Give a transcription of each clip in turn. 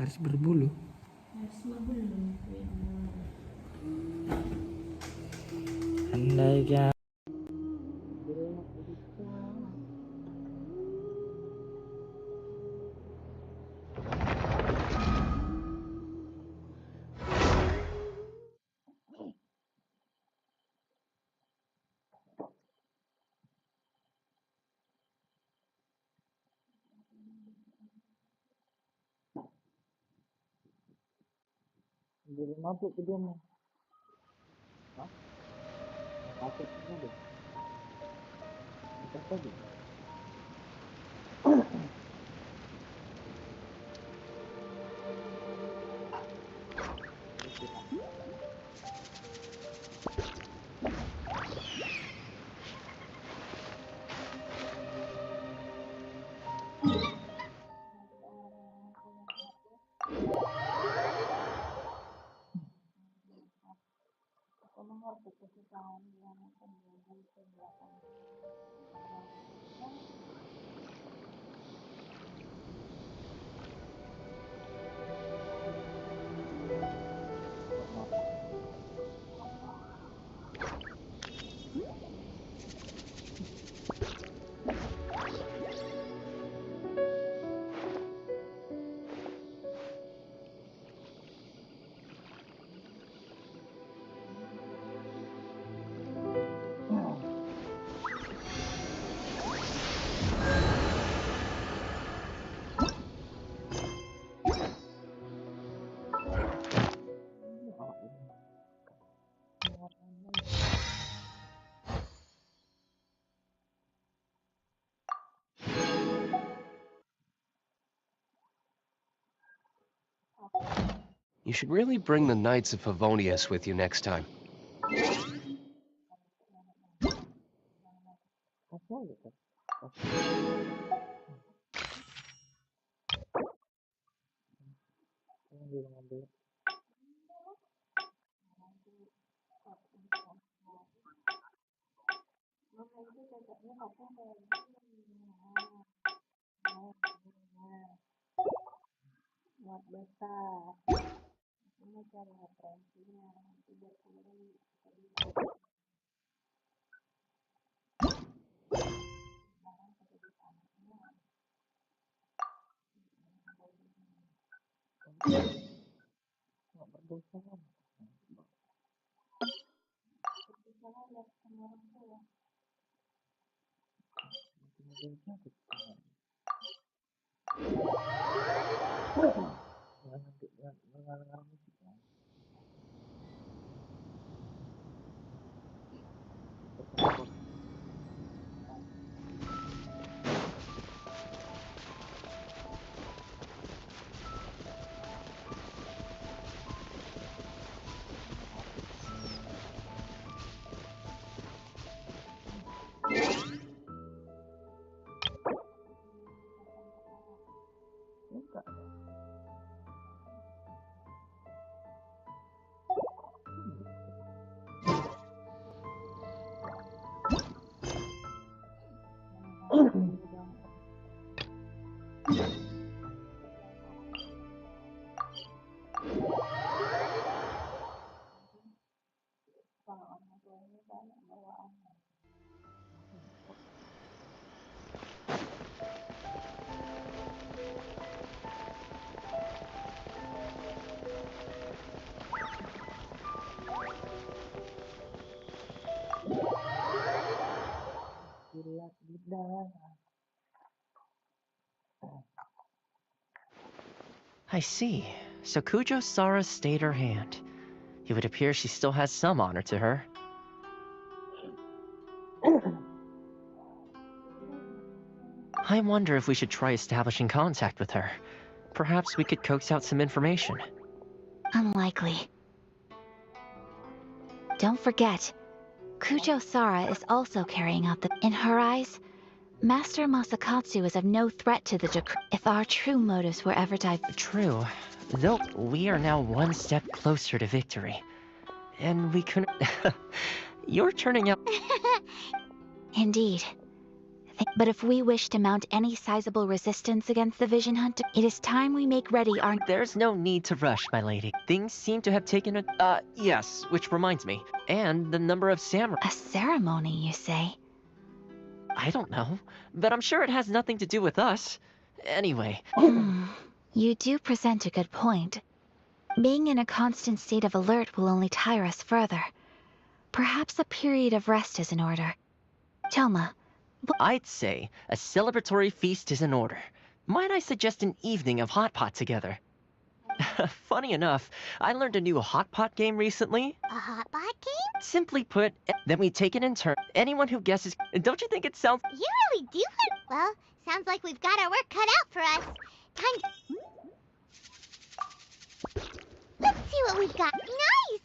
Harus berbulu. Harus berbulu. Andai kan. Jadi mabuk ke dia nih. Hah? Mabuk ke dia. Kita tadi. You should really bring the Knights of Favonius with you next time. Buat besar. Ini cari referensinya. 30. I see. So Kujo Sara stayed her hand. It would appear she still has some honor to her. I wonder if we should try establishing contact with her. Perhaps we could coax out some information. Unlikely. Don't forget, Kujo Sara is also carrying out the... In her eyes, Master Masakatsu is of no threat to the decree if our true motives were ever True. Though we are now one step closer to victory. And we couldn't... You're turning out... Indeed. But if we wish to mount any sizable resistance against the Vision Hunter, it is time we make ready our... There's no need to rush, my lady. Things seem to have taken a... yes, which reminds me. And the number of samurai... A ceremony, you say? I don't know, but I'm sure it has nothing to do with us. Anyway, You do present a good point. Being in a constant state of alert will only tire us further. Perhaps a period of rest is in order. Toma, I'd say a celebratory feast is in order. Might I suggest an evening of hot pot together? Funny enough, I learned a new hot pot game recently. A hot pot game? Simply put, then we take it in turn. Anyone who guesses... Don't you think it sounds... You really do have... Well, sounds like we've got our work cut out for us. Time... Let's see what we've got. Nice!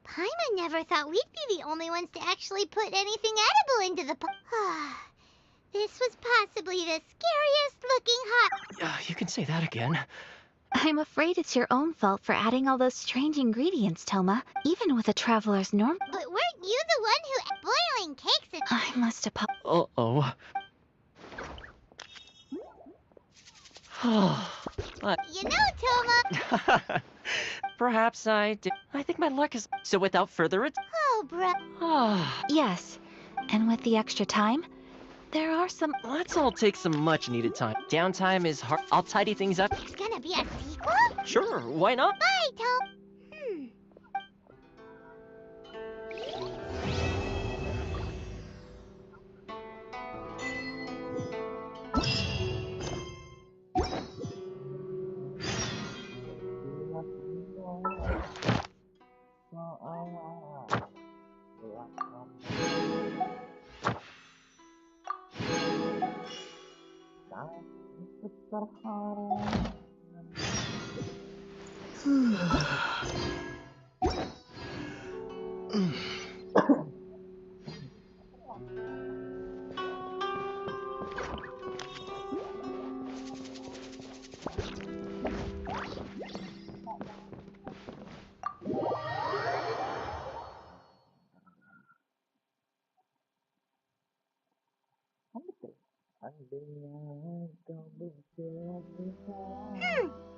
Paimon never thought we'd be the only ones to actually put anything edible into the pot. This was possibly the scariest looking hot... you can say that again. I'm afraid it's your own fault for adding all those strange ingredients, Toma. Even with a traveler's norm... But weren't you the one who... Boiling cakes and... I must have... Uh-oh. You know, Toma... Perhaps I did. I think my luck is... So without further ado... Oh, bruh. Yes, and with the extra time, there are some... Let's all take some much-needed time. Downtime is hard. I'll tidy things up. There's gonna be a sequel? Sure, why not? Bye, Tom.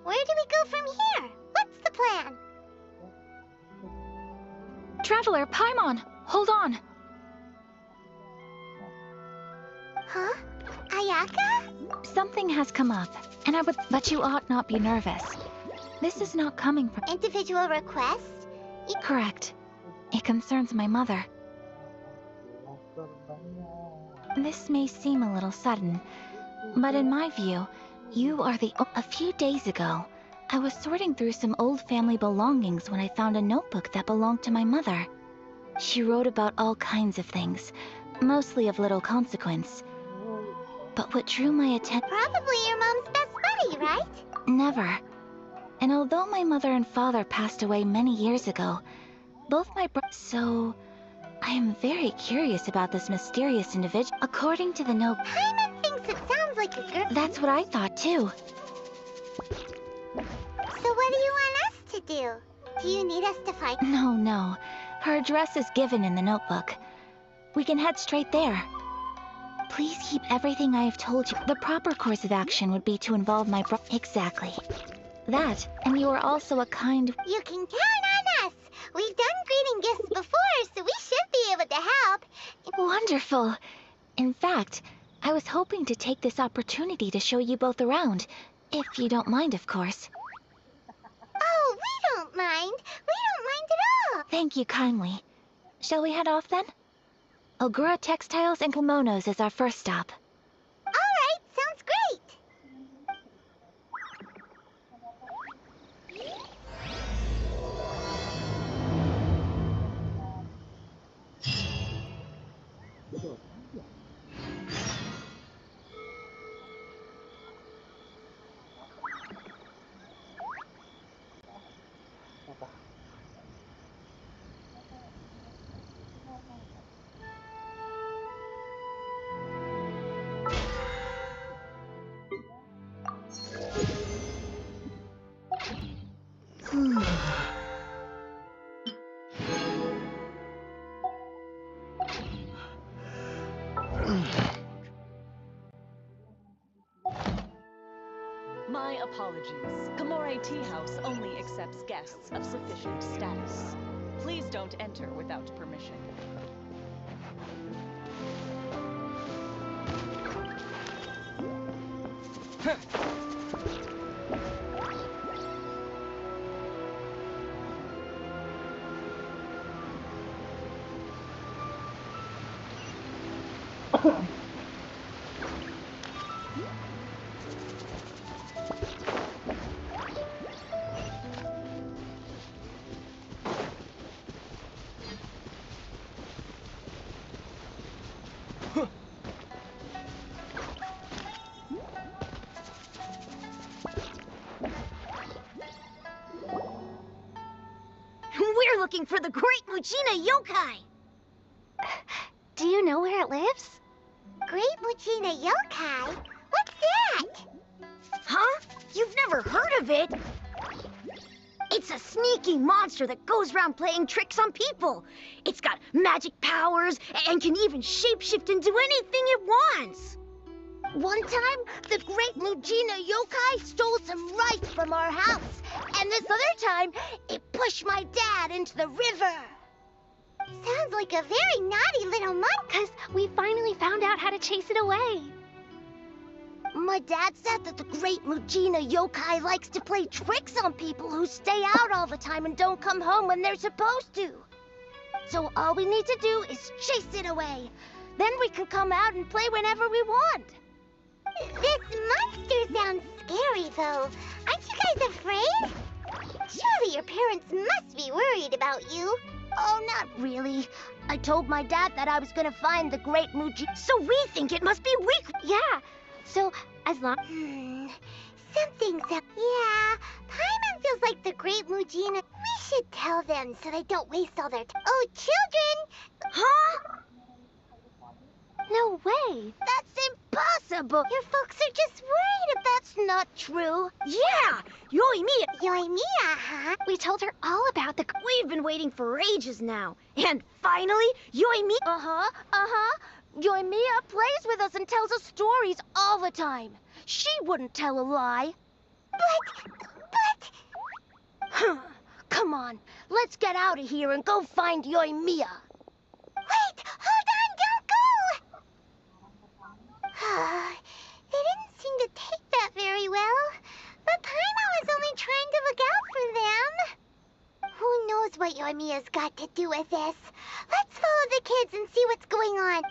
Where do we go from here? What's the plan? Traveler, Paimon, hold on. Huh? Ayaka? Something has come up, and I would... But you ought not be nervous. This is not coming from... Individual request? Correct. It concerns my mother. This may seem a little sudden, but in my view, you are the... A few days ago, I was sorting through some old family belongings when I found a notebook that belonged to my mother. She wrote about all kinds of things, mostly of little consequence. But what drew my attention... Probably your mom's best buddy, right? Never. And although my mother and father passed away many years ago, both my So, I am very curious about this mysterious individual. According to the note... Paimon thinks it sounds like a girl. That's what I thought too. So what do you want us to do? Do you need us to find... No. Her address is given in the notebook. We can head straight there. Please keep everything I have told you. The proper course of action would be to involve my Exactly. That, and you are also a kind... You can count on us! We've done greeting gifts before, so we should be able to help. Wonderful. In fact, I was hoping to take this opportunity to show you both around. If you don't mind, of course. Oh, we don't mind. We don't mind at all. Thank you kindly. Shall we head off then? Ogura Textiles and Kimonos is our first stop. All right, sounds great. apologies. Kamore Tea House only accepts guests of sufficient status. Please don't enter without permission. We're looking for the Great Mujina Yokai! Do you know where it lives? Great Mujina Yokai? What's that? Huh? You've never heard of it? It's a sneaky monster that goes around playing tricks on people. It's got magic powers and can even shapeshift into anything it wants. One time, the Great Mujina Yokai stole some rice from our house. And this other time, it pushed my dad into the river. Sounds like a very naughty little monk. Because we finally found out how to chase it away. My dad said that the Great Mujina Yokai likes to play tricks on people who stay out all the time and don't come home when they're supposed to. So all we need to do is chase it away. Then we can come out and play whenever we want. This monster sounds scary, though. Aren't you guys afraid? Surely your parents must be worried about you. Oh, not really. I told my dad that I was gonna find the Great Mujina. So we think it must be weak. Yeah. So, as long... Something's up. Yeah, Paimon feels like the Great Mujina. We should tell them so they don't waste all their time. Oh, children! Huh? No way. That's impossible. Your folks are just worried if that's not true. Yeah! Yoimiya! Yoimiya, huh? We told her all about the... We've been waiting for ages now. And finally, Yoimiya... Yoimiya plays with us and tells us stories all the time. She wouldn't tell a lie. But... Come on, let's get out of here and go find Yoimiya. Wait, hold on, don't go! They didn't seem to take that very well. But Paimon was only trying to look out for them. Who knows what Yoimiya's got to do with this? Let's follow the kids and see what's going on.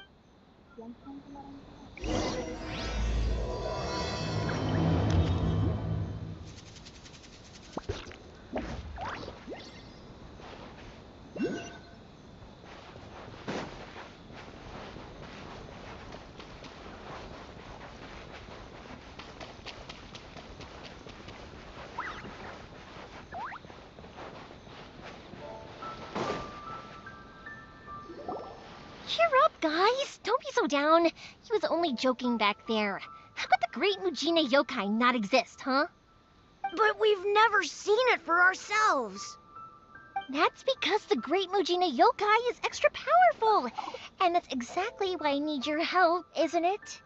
Cheer up, guys. Don't be so down. He was only joking back there. How could the Great Mujina Yokai not exist, huh? But we've never seen it for ourselves. That's because the Great Mujina Yokai is extra powerful. And that's exactly why I need your help, isn't it?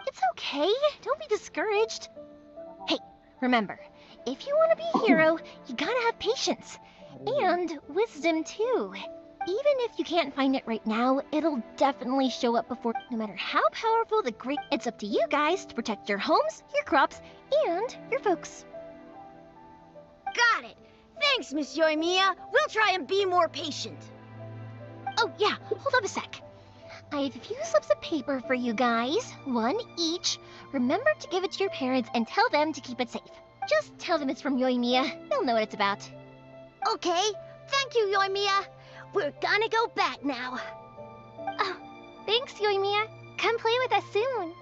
It's okay. Don't be discouraged. Hey, remember, if you want to be a hero, you gotta have patience. And wisdom, too. Even if you can't find it right now, it'll definitely show up before. No matter how powerful the great... It's up to you guys to protect your homes, your crops, and your folks. Got it. Thanks, Miss Yoimiya. We'll try and be more patient. Oh, yeah. Hold up a sec. I have a few slips of paper for you guys. One each. Remember to give it to your parents and tell them to keep it safe. Just tell them it's from Yoimiya. They'll know what it's about. Okay, thank you, Yoimiya. We're gonna go back now. Oh, thanks, Yoimiya. Come play with us soon.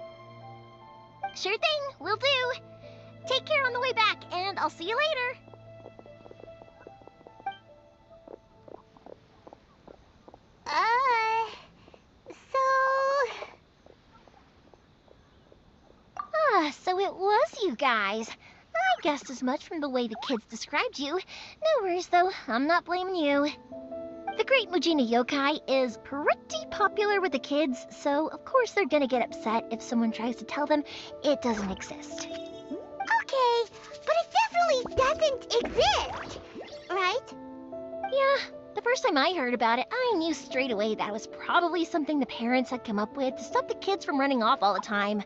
Sure thing, will do. Take care on the way back, and I'll see you later. So it was you guys. I guessed as much from the way the kids described you. No worries, though. I'm not blaming you. The Great Mujina Yokai is pretty popular with the kids, so of course they're gonna get upset if someone tries to tell them it doesn't exist. Okay, but it definitely doesn't exist, right? Yeah, the first time I heard about it, I knew straight away that it was probably something the parents had come up with to stop the kids from running off all the time.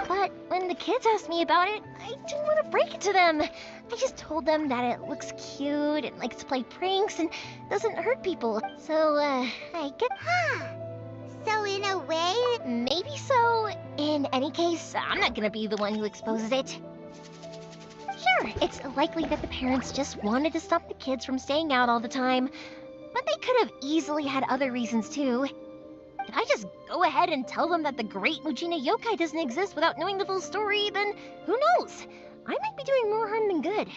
But when the kids asked me about it, I didn't want to break it to them. I just told them that it looks cute and likes to play pranks and doesn't hurt people. So, I get... So in a way... Maybe so. In any case, I'm not gonna be the one who exposes it. Sure, it's likely that the parents just wanted to stop the kids from staying out all the time, but they could have easily had other reasons too. If I just go ahead and tell them that the Great Mujina Yokai doesn't exist without knowing the full story, then who knows? I might be doing more harm than good.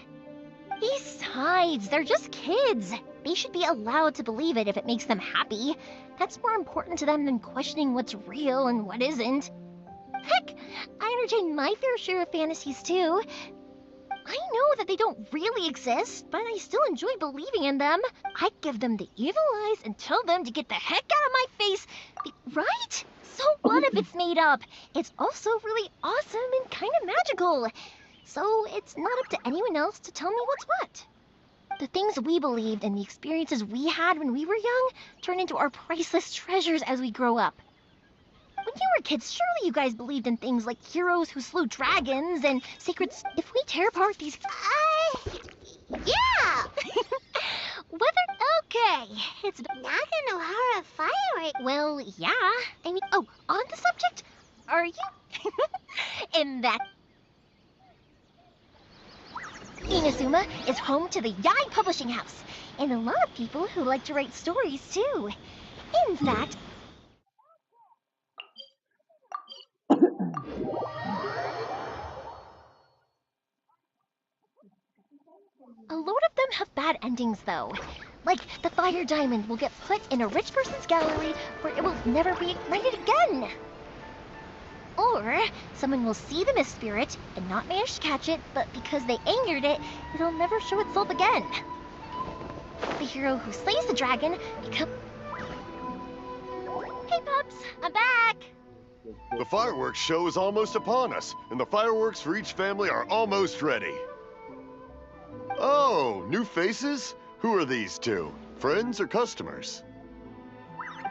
Besides, they're just kids. They should be allowed to believe it if it makes them happy. That's more important to them than questioning what's real and what isn't. Heck, I entertain my fair share of fantasies too. I know that they don't really exist, but I still enjoy believing in them. I give them the evil eyes and tell them to get the heck out of my face, right? So what if it's made up? It's also really awesome and kind of magical. So it's not up to anyone else to tell me what's what. The things we believed and the experiences we had when we were young turn into our priceless treasures as we grow up. When you were kids, surely you guys believed in things like heroes who slew dragons and secrets. If we tear apart these... Yeah! Okay, it's... Naganohara fireworks. Well, yeah. I mean, oh, on the subject, are you... in that... Inazuma is home to the Yai Publishing House, and a lot of people who like to write stories, too. In fact... A lot of them have bad endings, though. Like, the fire diamond will get put in a rich person's gallery where it will never be ignited again. Or, someone will see the mist spirit and not manage to catch it, but because they angered it, it'll never show itself again. The hero who slays the dragon becomes... Hey, Pups, I'm back! The fireworks show is almost upon us, and the fireworks for each family are almost ready. Oh, new faces? Who are these two? Friends or customers?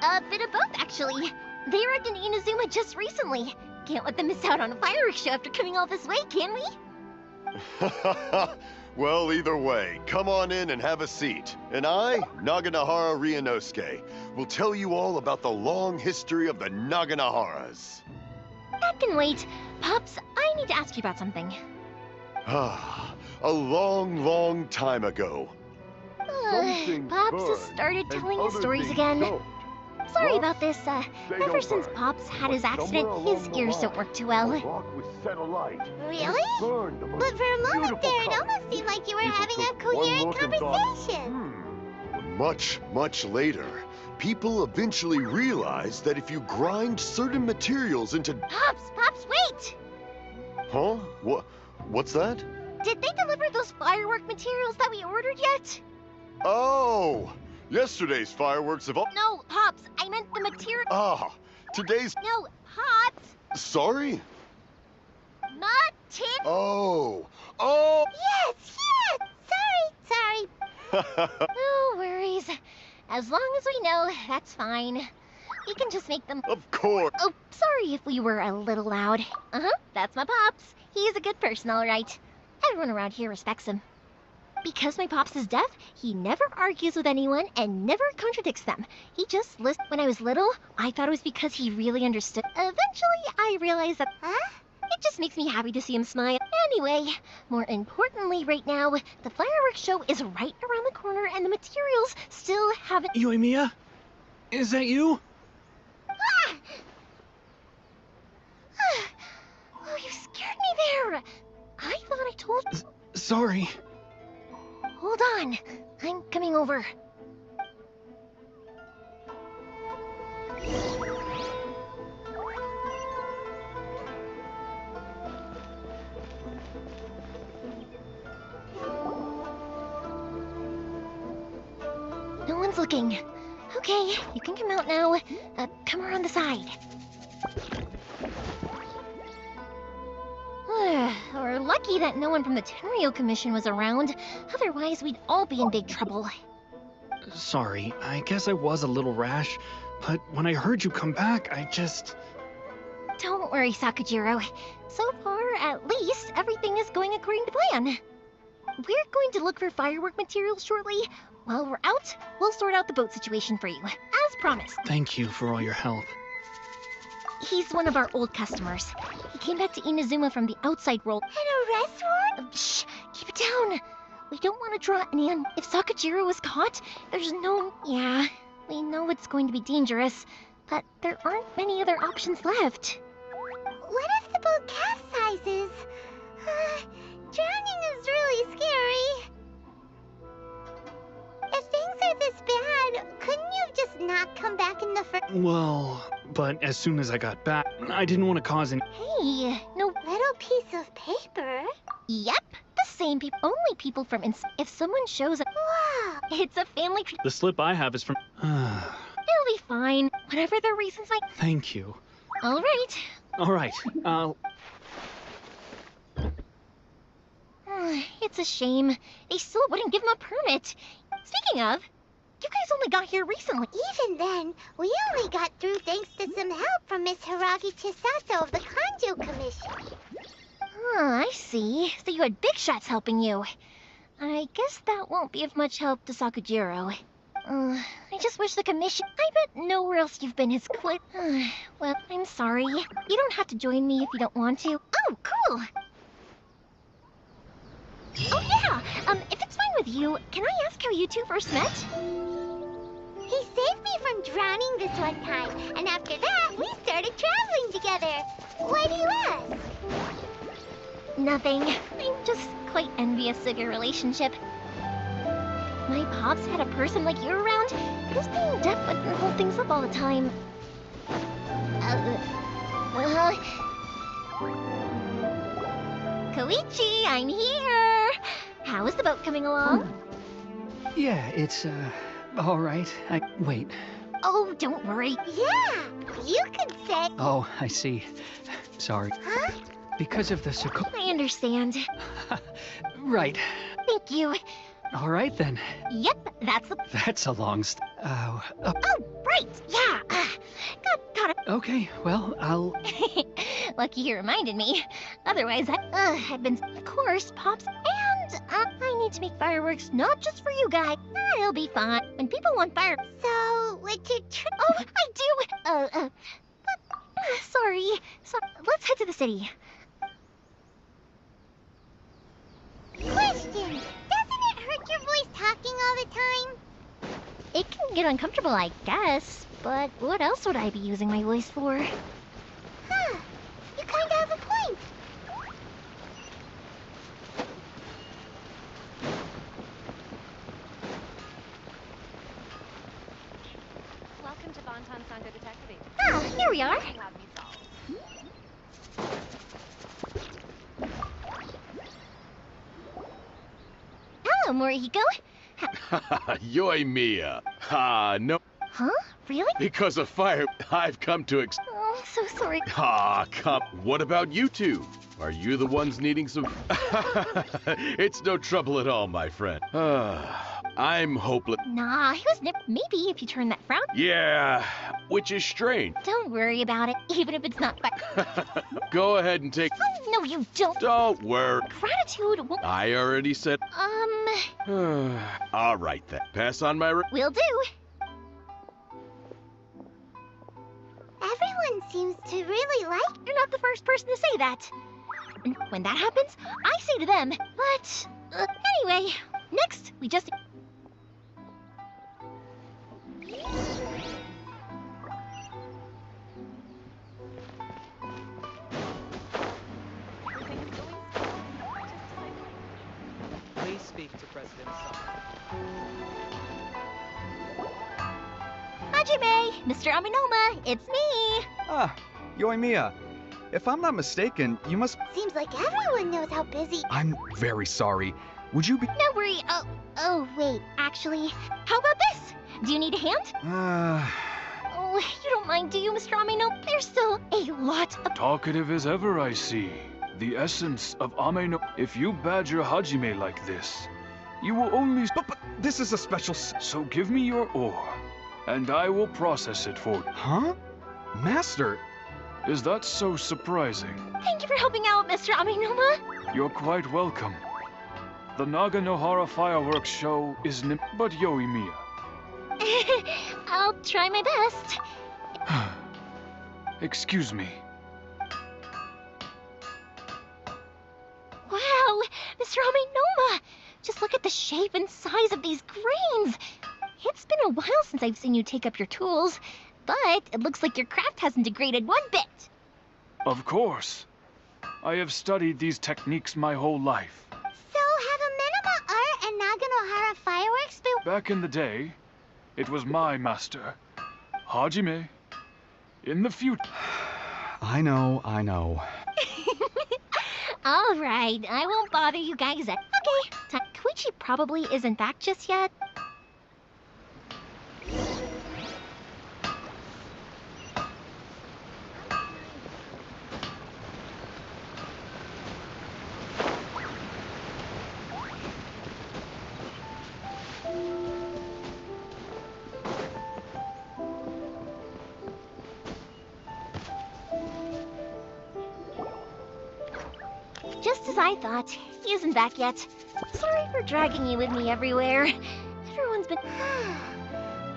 A bit of both, actually. They arrived in Inazuma just recently. Can't let them miss out on a fireworks show after coming all this way, can we? Well, either way, come on in and have a seat. And I, Naganohara Ryunosuke, will tell you all about the long history of the Naganoharas. That can wait. Pops, I need to ask you about something. Ah, a long, long time ago. Pops has started telling his stories again. Sorry about this, ever since Pops had his accident, his ears don't work too well. Really? But for a moment there, it almost seemed like you were having a coherent conversation. Much, much later, people eventually realized that if you grind certain materials into... Pops, wait! Huh? What's that? Did they deliver those firework materials that we ordered yet? Oh! Yesterday's fireworks have all... No, Pops, I meant the material... Ah, today's... No, Pops! Sorry? Oh! Yes! Sorry. No worries. As long as we know, that's fine. We can just make them... Of course. Oh, sorry if we were a little loud. That's my Pops. He's a good person, all right. Everyone around here respects him. Because my Pops is deaf, he never argues with anyone and never contradicts them. He just listens. When I was little, I thought it was because he really understood. Eventually, I realized that... It just makes me happy to see him smile. Anyway, more importantly right now, the fireworks show is right around the corner and the materials still haven't... Yoimiya? Is that you? Oh, you scared me there! I thought I told... Sorry. Hold on. I'm coming over. No one talking. Okay, you can come out now. Come around the side. We're lucky that no one from the Tenryo Commission was around. Otherwise, we'd all be in big trouble. Sorry, I guess I was a little rash, but when I heard you come back, I just... Don't worry, Sakujiro. So far, at least, everything is going according to plan. We're going to look for firework materials shortly. While we're out, we'll sort out the boat situation for you, as promised. Thank you for all your help. He's one of our old customers. He came back to Inazuma from the outside world. In a restaurant? Shh! Keep it down! We don't want to draw any on... If Sakujiro is caught, there's no... Yeah, we know it's going to be dangerous, but there aren't many other options left. What if the boat capsizes? Drowning is really scary. If things are this bad, couldn't you have just not come back in the first... Well, but as soon as I got back, I didn't want to cause any... Hey, no... Little piece of paper? Yep, the same people. Only people from If someone shows up... Wow. It's a family... The slip I have is from... It'll be fine. Whatever the reasons might... Thank you. All right. All right, It's a shame. They still wouldn't give him a permit. Speaking of, you guys only got here recently. Even then, we only got through thanks to some help from Miss Hiragi Chisato of the Kanjo Commission. I see. So you had big shots helping you. I guess that won't be of much help to Sakujiro. I just wish the commission... I bet nowhere else you've been has quit. Well, I'm sorry. You don't have to join me if you don't want to. Oh, cool! Oh yeah! If it's fine with you, can I ask how you two first met? He saved me from drowning this one time, and after that, we started traveling together. Why do you ask? Nothing. I'm just quite envious of your relationship. My pops had a person like you around. Because being deaf wouldn't hold things up all the time. Koichi, I'm here! How is the boat coming along? yeah, it's, all right. Wait. Oh, don't worry. Yeah, you could say... Oh, I see. Sorry. Huh? Because of the I understand. Right. Thank you. All right, then. Yep, that's the... That's a long Oh, right! Yeah! Got it. Okay, well, I'll... Lucky you reminded me. Otherwise, I've been... Of course, Pops, and I need to make fireworks not just for you guys. It'll be fine. When people want fire... So, what's your Oh, I do! Sorry. So, let's head to the city. Question! Doesn't it hurt your voice talking all the time? It can get uncomfortable, I guess. But what else would I be using my voice for? Huh. You kinda have a point. Welcome to Bantan Sangha Detective Agency. Ah, here we are. You have me solved. Hello, Morihiko. Yoimiya. No. Huh? Really? Because of fire, I've come to Oh, I'm so sorry. come. What about you two? Are you the ones needing some... It's no trouble at all, my friend. I'm hopeless. Nah, he was never... Maybe if you turn that frown... Yeah, which is strange. Don't worry about it, even if it's not fire. Go ahead and take... Oh, no, you don't. Don't worry. Gratitude won't... I already said... All right, then. Pass on my... Will do. Everyone seems to really like... You're not the first person to say that. And when that happens, I say to them, but... anyway, next, we just... Please speak to President Song. Hajime, Mr. Aminoma, it's me. Ah, Yoimiya. If I'm not mistaken, you must... Seems like everyone knows how busy... I'm very sorry. Would you be... No worry. Oh, wait. Actually, how about this? Do you need a hand? Oh, you don't mind, do you, Mr. Ameno? There's still a lot of— Talkative as ever, I see. The essence of Ameno. If you badger Hajime like this, you will only— But this is a special So give me your ore, and I will process it for you. Huh? Master? Is that so surprising? Thank you for helping out, Mr. Aminoma. You're quite welcome. The Naganohara fireworks show is but Yoimiya. I'll try my best. Excuse me. Wow, Mr. Aminoma! Just look at the shape and size of these grains. It's been a while since I've seen you take up your tools, but it looks like your craft hasn't degraded one bit. Of course. I have studied these techniques my whole life. So, have Amenema art and Naganohara fireworks been— Back in the day, it was my master, Hajime. In the future. I know. All right, I won't bother you guys. Okay, Koichi probably isn't back just yet. Just as I thought, he isn't back yet. Sorry for dragging you with me everywhere. Everyone's been...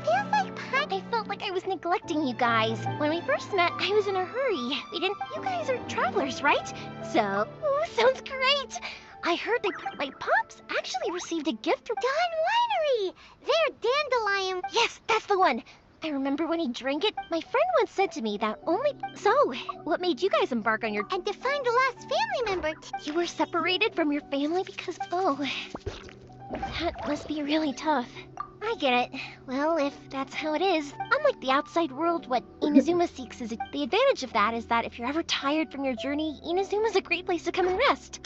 Feels like I felt like I was neglecting you guys. When we first met, I was in a hurry. You guys are travelers, right? So, sounds great. I heard my pops actually received a gift from Dawn Winery! They're dandelion— Yes, that's the one. I remember when he drank it, my friend once said to me that only... So, what made you guys embark on your... And to find the last family member. You were separated from your family because... Oh, that must be really tough. I get it. Well, if that's how it is, unlike the outside world, what Inazuma seeks is... The advantage of that is that if you're ever tired from your journey, Inazuma's a great place to come and rest.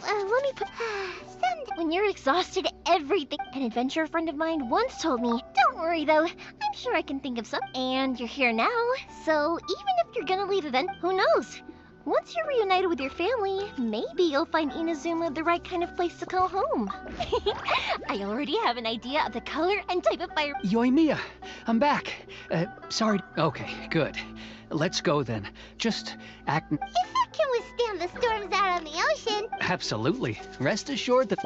Let me put... When you're exhausted, everything... An adventurer friend of mine once told me, don't worry though, I'm sure I can think of some. And you're here now, so even if you're gonna leave then, who knows? Once you're reunited with your family, maybe you'll find Inazuma the right kind of place to call home. I already have an idea of the color and type of fire... Yoimiya, I'm back. Sorry. Okay, good. Let's go then. Just act... If I can withstand the storms out on the ocean... Absolutely. Rest assured that...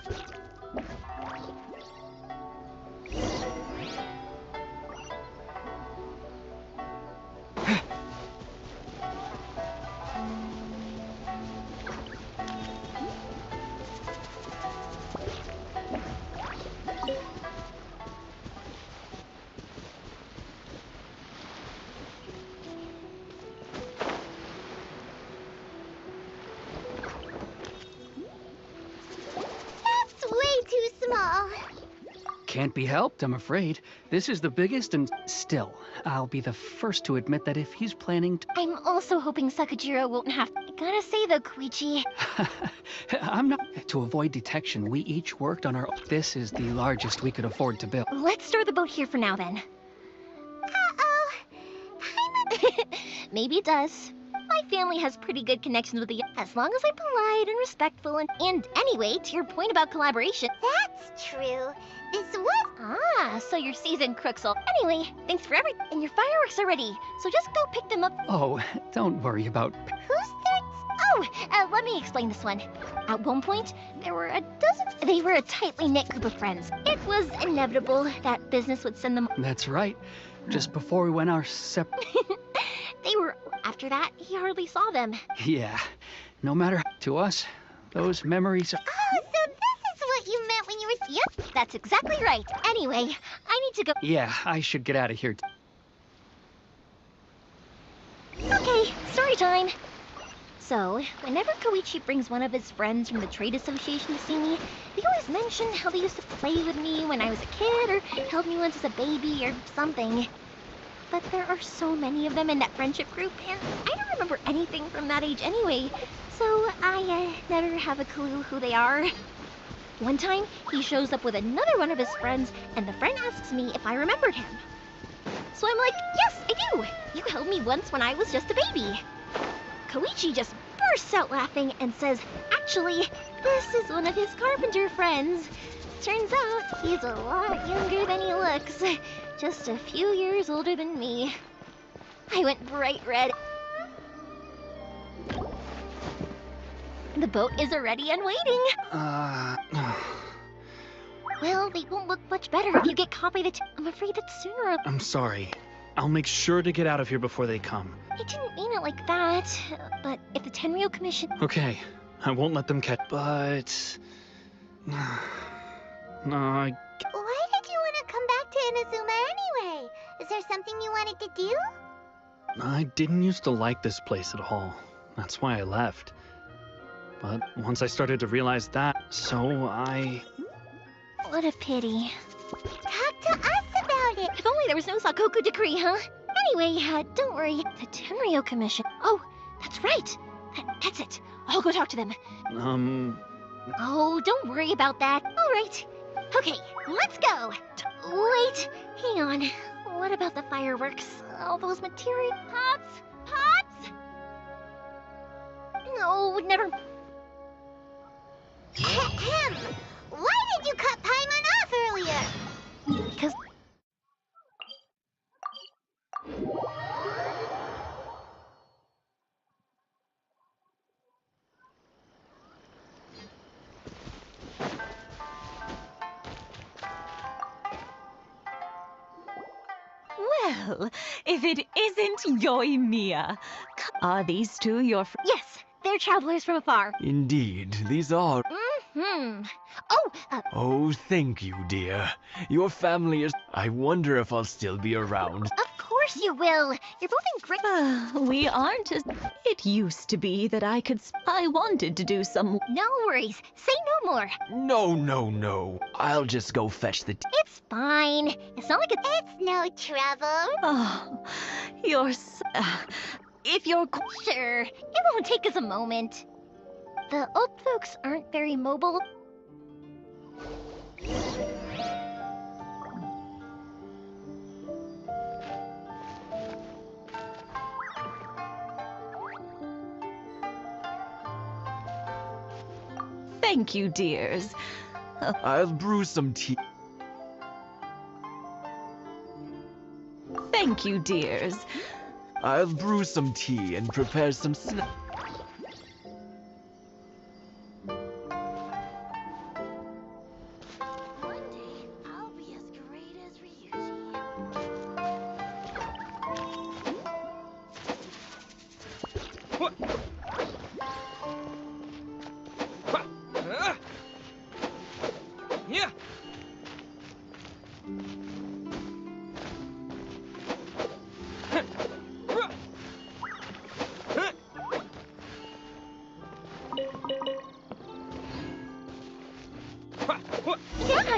Can't be helped, I'm afraid. This is the biggest and... Still, I'll be the first to admit that if he's planning to... I'm also hoping Sakajiro won't have... I gotta say though, Koichi... I'm not... To avoid detection, we each worked on our... This is the largest we could afford to build. Let's store the boat here for now then. Uh-oh. Maybe it does. My family has pretty good connections with the... As long as I'm polite and respectful and anyway, to your point about collaboration... That's true. This was... Ah, so you're seasoned crooksel. Anyway, thanks for everything. And your fireworks are ready, so just go pick them up. Oh, don't worry about... Who's that? Oh, let me explain this one. At one point, there were a dozen... They were a tightly knit group of friends. It was inevitable that business would send them... That's right. Just before we went our They were... After that, he hardly saw them. Yeah. No matter... To us, those memories are... Oh, so this is what you meant when you were... Yep, that's exactly right. Anyway, I need to go... Yeah, I should get out of here. Okay, story time. So, whenever Koichi brings one of his friends from the trade association to see me, they always mention how they used to play with me when I was a kid, or held me once as a baby, or something. But there are so many of them in that friendship group, and I don't remember anything from that age anyway, so I never have a clue who they are. One time, he shows up with another one of his friends, and the friend asks me if I remembered him. So I'm like, yes, I do. You helped me once when I was just a baby. Koichi just bursts out laughing and says, actually, this is one of his carpenter friends. Turns out, he's a lot younger than he looks. Just a few years older than me. I went bright red. The boat is ready and waiting. Well, they won't look much better if you get caught by the I'm afraid it's sooner or... I'm sorry. I'll make sure to get out of here before they come. I didn't mean it like that. But if the Tenryo Commission... Okay, I won't let them catch... But... No, Why did you want to come back to Inazuma anyway? Is there something you wanted to do? I didn't used to like this place at all. That's why I left. But once I started to realize that, so I... What a pity. Talk to us about it! If only there was no Sakoku decree, huh? Anyway, don't worry. The Tenryo Commission... Oh, that's right! That's it. I'll go talk to them. Oh, don't worry about that. All right. Okay, let's go. Wait, hang on. What about the fireworks? All those material... Pots? Pots? No, never... Ahem! Why did you cut Paimon off earlier? Because... Well, if it isn't Yoimiya. Are these two your friends? Yes, they're travelers from afar. Indeed, these are... Mm-hmm. Oh, Oh, thank you, dear. Your family is... I wonder if I'll still be around. Of course you will. You're both in great... We aren't as... It used to be that I could... I wanted to do some... No worries. Say no more. No. I'll just go fetch the... It's fine. It's not like it's... It's no trouble. Oh, you're if you're... Sure, it won't take us a moment. The old folks aren't very mobile. Thank you, dears. I'll brew some tea. Thank you, dears. I'll brew some tea and prepare some snacks.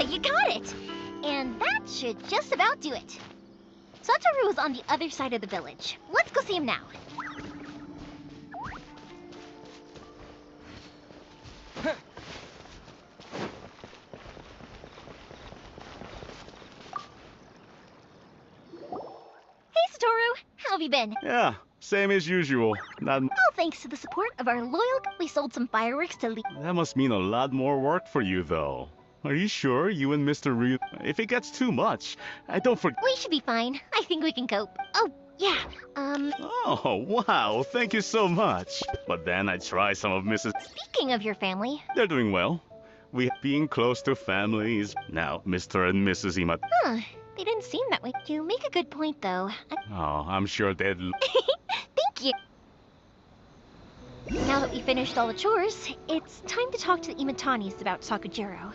Yeah, you got it! And that should just about do it. Satoru is on the other side of the village. Let's go see him now. Hey, Satoru! How have you been? Yeah, same as usual. All thanks to the support of our loyal... We sold some fireworks to That must mean a lot more work for you, though. Are you sure you and Mr. Ryu... If it gets too much, I don't forget... We should be fine. I think we can cope. Oh, yeah, Oh, wow, thank you so much. But then I try some of Mrs... Speaking of your family... They're doing well. We being close to families. Now, Mr. and Mrs. Ima... Huh, they didn't seem that way. You make a good point, though. Oh, I'm sure they'd... Thank you. Now that we finished all the chores, it's time to talk to the Imatanis about Sakujiro.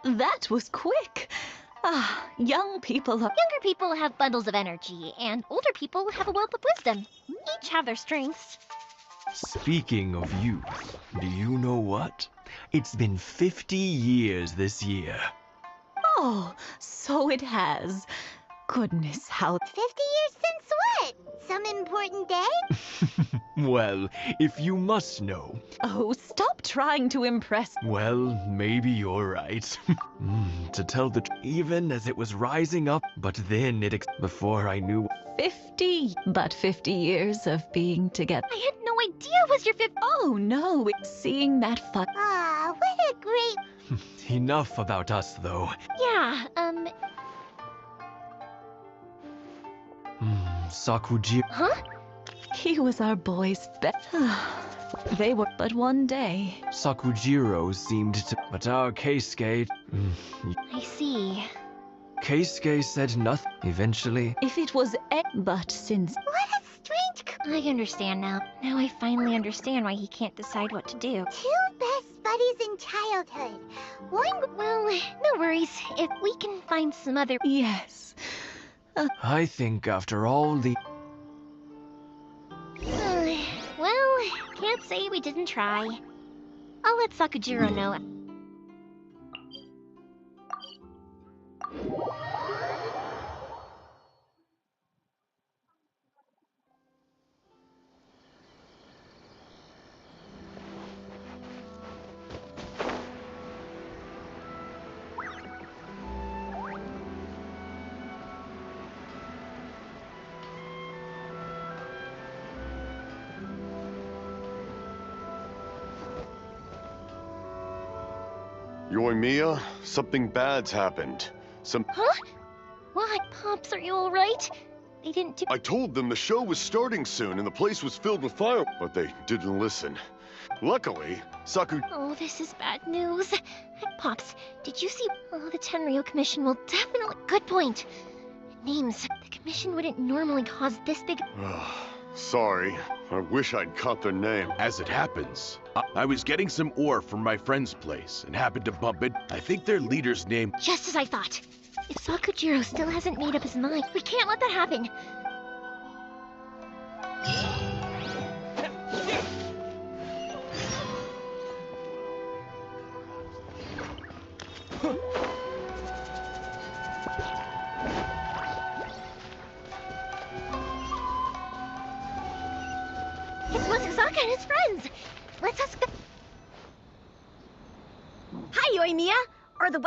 That was quick. Young people are... Younger people have bundles of energy, and older people have a wealth of wisdom. Each have their strengths. Speaking of youth, do you know what? It's been 50 years this year. Oh, so it has. Goodness, how... 50 years since what? Some important day? Well, if you must know. Oh, stop trying to impress. Well, maybe you're right. To tell the truth, even as it was rising up, but then before I knew... 50, but 50 years of being together. I had no idea it was your 50. Oh no, seeing that fuck. Ah, what a great... Enough about us, though. Yeah, Sakujiro... Huh? He was our boy's best. They were but one day. Sakujiro seemed to... But our Keisuke... I see. Keisuke said nothing. Eventually... If it was but since... What a strange... I understand now. Now I finally understand why he can't decide what to do. Two best buddies in childhood. One... Well, no worries. If we can find some other... Yes. I think after all the... Well, can't say we didn't try. I'll let Sakujiro know. Yoimiya, something bad's happened. Huh? What? Pops, are you alright? They didn't do... I told them the show was starting soon and the place was filled with fire, but they didn't listen. Luckily, Oh, this is bad news. Pops, did you see... Oh, the Tenryo Commission will definitely... Good point. Names. The Commission wouldn't normally cause this big... Sorry. I wish I'd caught their name. As it happens, I was getting some ore from my friend's place and happened to bump it. I think their leader's name... Just as I thought. If Sakujiro still hasn't made up his mind, we can't let that happen. It's Masazaka and his friends! Let's us go. Hi, Yoimiya! Are the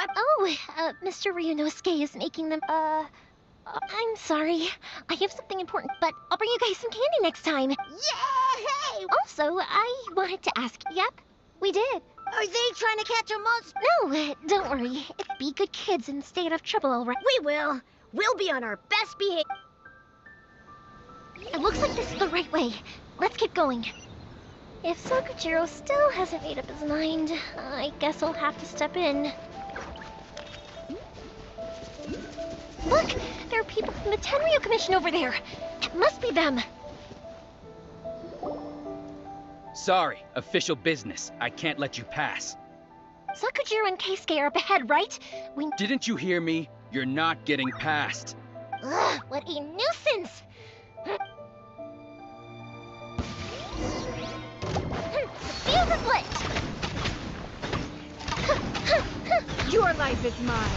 Mr. Ryunosuke is making them, I'm sorry. I have something important, but I'll bring you guys some candy next time. Yay! Also, I wanted to ask, yep, we did. Are they trying to catch a monster? No, don't worry. Be good kids and stay out of trouble, all right? We will. We'll be on our best behavior. It looks like this is the right way. Let's keep going. If Sakujiro still hasn't made up his mind, I guess I'll have to step in. Look! There are people from the Tenryo Commission over there! It must be them! Sorry, official business. I can't let you pass. Sakujiro and Keisuke are up ahead, right? Didn't you hear me? You're not getting past. Ugh, what a nuisance! Feel the split! Your life is mine.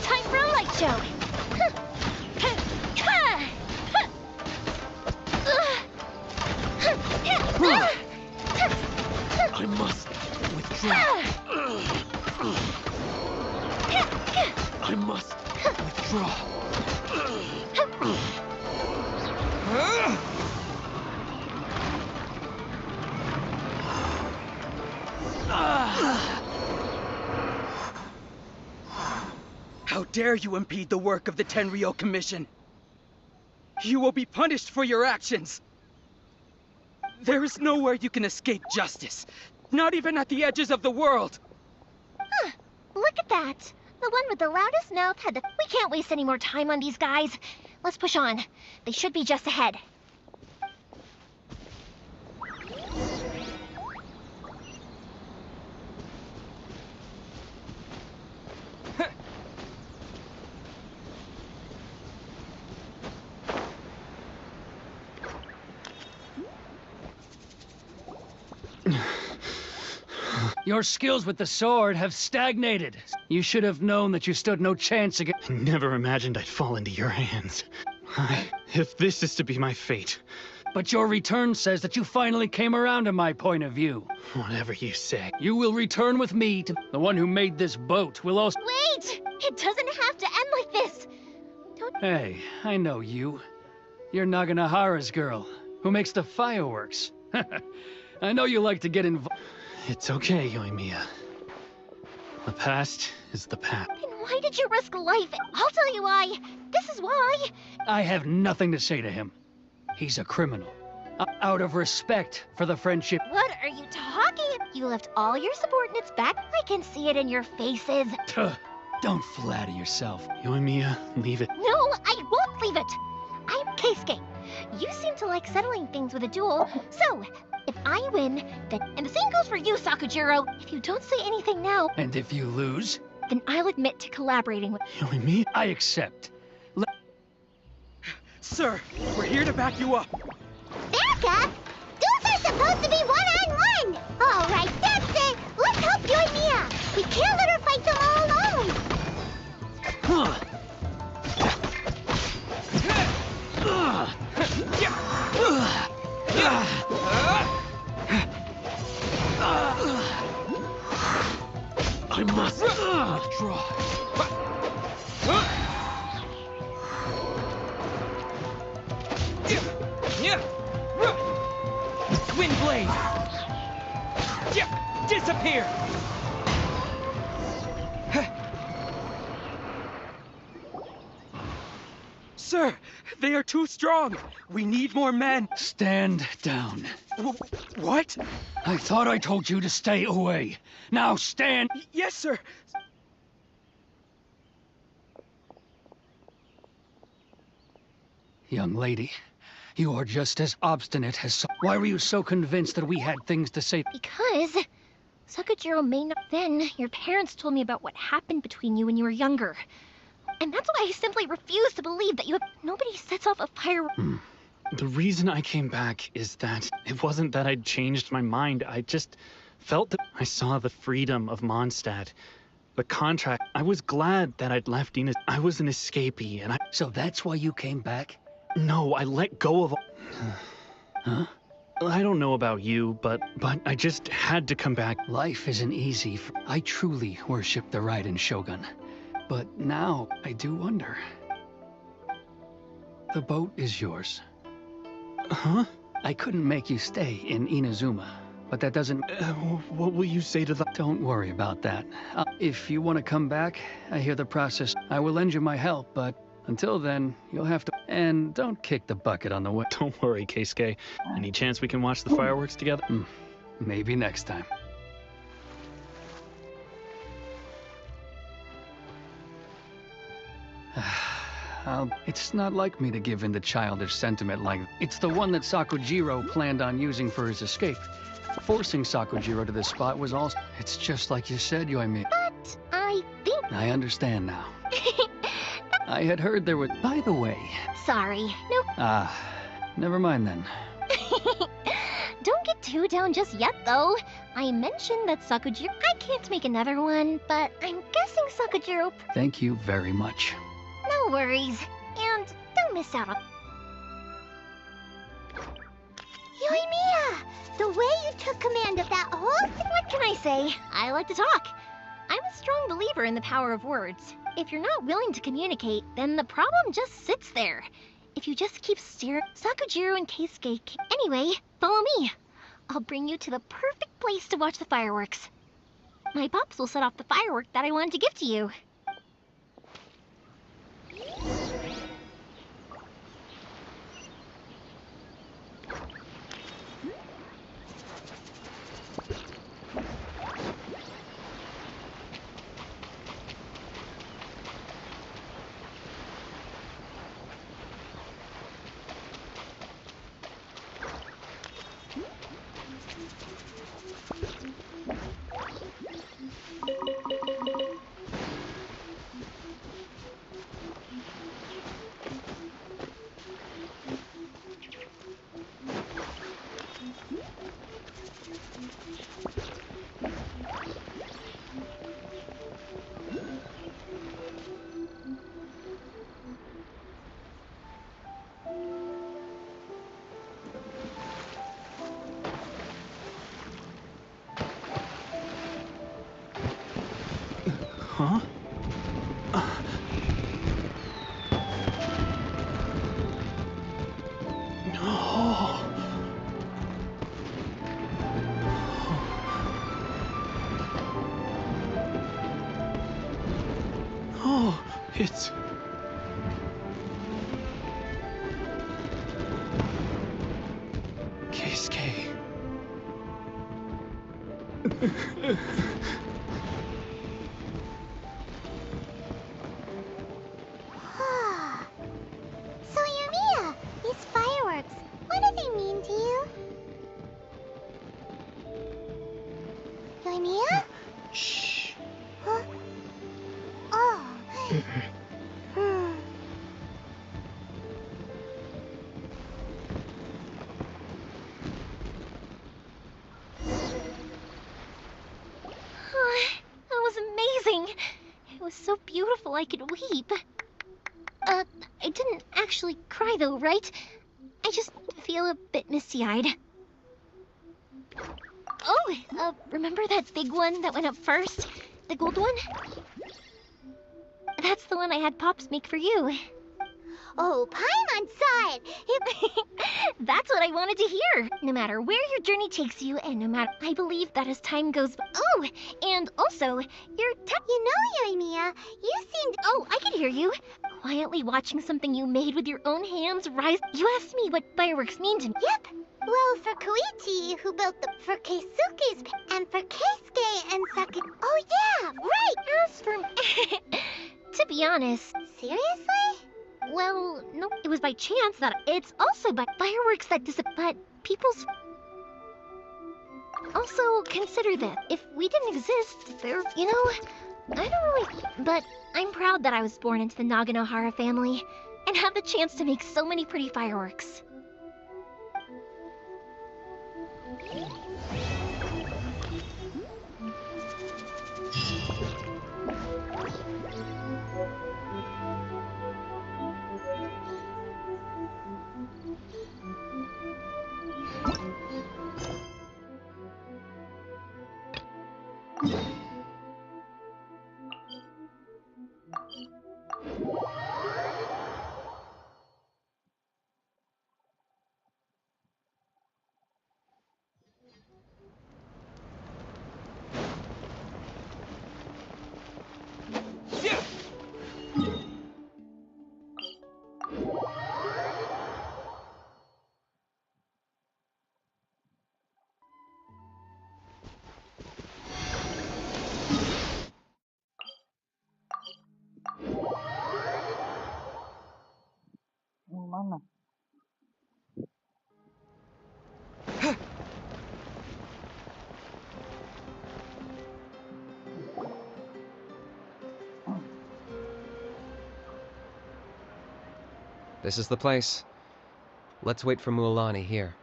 Time for a light show! I must withdraw. I must withdraw. How dare you impede the work of the Tenryo Commission? You will be punished for your actions. There is nowhere you can escape justice. Not even at the edges of the world. Huh, look at that. The one with the loudest mouth had the... We can't waste any more time on these guys. Let's push on. They should be just ahead. Your skills with the sword have stagnated. You should have known that you stood no chance against— I never imagined I'd fall into your hands. If this is to be my fate. But your return says that you finally came around to my point of view. Whatever you say. You will return with me to— The one who made this boat will also— Wait! It doesn't have to end like this! Don't— Hey, I know you. You're Naganahara's girl, who makes the fireworks. I know you like to get involved. It's okay, Yoimiya. The past is the past. Then why did you risk life? I'll tell you why. This is why. I have nothing to say to him. He's a criminal. Out of respect for the friendship. What are you talking? You left all your subordinates back. I can see it in your faces. Don't flatter yourself. Yoimiya, leave it. No, I won't leave it. I'm Keisuke. You seem to like settling things with a duel, so if I win, then— And the same goes for you, Sakujiro. If you don't say anything now— And if you lose? Then I'll admit to collaborating with— Yoimiya? I accept. Sir, we're here to back you up. Backup? Duels are supposed to be one-on-one! All right, that's it! Let's help Yoimiya! We can't let her fight them all alone! I must withdraw. Twin blade! Disappear! Sir, they are too strong. We need more men. Stand down. What? I thought I told you to stay away. Now stand. Yes, sir. Young lady, you are just as obstinate as— Why were you so convinced that we had things to say? Because Sakujiro may not— Then your parents told me about what happened between you when you were younger. And that's why I simply refuse to believe that you have— Nobody sets off a firework. The reason I came back is that it wasn't that I'd changed my mind. I just felt that I saw the freedom of Mondstadt. The contract. I was glad that I'd left Ina. I was an escapee, and I— So that's why you came back? No, I let go of— Huh? I don't know about you, but I just had to come back. Life isn't easy. I truly worship the Raiden Shogun. But now I do wonder. The boat is yours. Huh? I couldn't make you stay in Inazuma, but that doesn't— what will you say to the— Don't worry about that. If you want to come back, I hear the process. I will lend you my help, but until then, you'll have to— And don't kick the bucket on the way. Don't worry, Keisuke. Any chance we can watch the fireworks together? Maybe next time. It's not like me to give in to childish sentiment like— It's the one that Sakujiro planned on using for his escape. Forcing Sakujiro to this spot was also— It's just like you said, Yoimiya. But I think— I understand now. I had heard there was— By the way— Sorry, no. Never mind then. Don't get too down just yet, though. I mentioned that Sakujiro— I can't make another one, but I'm guessing Sakujiro— Thank you very much. No worries. And don't miss out on— Yoimiya! The way you took command of that whole— What can I say? I like to talk. I'm a strong believer in the power of words. If you're not willing to communicate, then the problem just sits there. If you just keep staring— Sakujiro and Keisuke— Anyway, follow me. I'll bring you to the perfect place to watch the fireworks. My pops will set off the firework that I wanted to give to you. It's... Keisuke. So Yumiya, these fireworks, what do they mean to you? Yumiya? Shh. Huh? Oh. That was amazing. It was so beautiful I could weep. I didn't actually cry though, right? I just feel a bit misty-eyed. Oh, remember that big one that went up first? The gold one? That's the one I had Pops make for you. Oh, Paimon saw it! That's what I wanted to hear. No matter where your journey takes you, and no matter... I believe that as time goes... Oh, and also, you're... You know, Yumiya, you seemed... Oh, I could hear you. Quietly watching something you made with your own hands rise... You asked me what fireworks mean to me. Yep. Well, for Koichi, who built the... For Keisuke's... And for Keisuke and Saki... Oh, yeah, right! As for... To be honest... Seriously? Well, no, it was by chance that it's also by fireworks that but people's... Also, consider that if we didn't exist, there, you know, I don't really... But I'm proud that I was born into the Naganohara family and have the chance to make so many pretty fireworks. Mana? This is the place. Let's wait for Mualani here.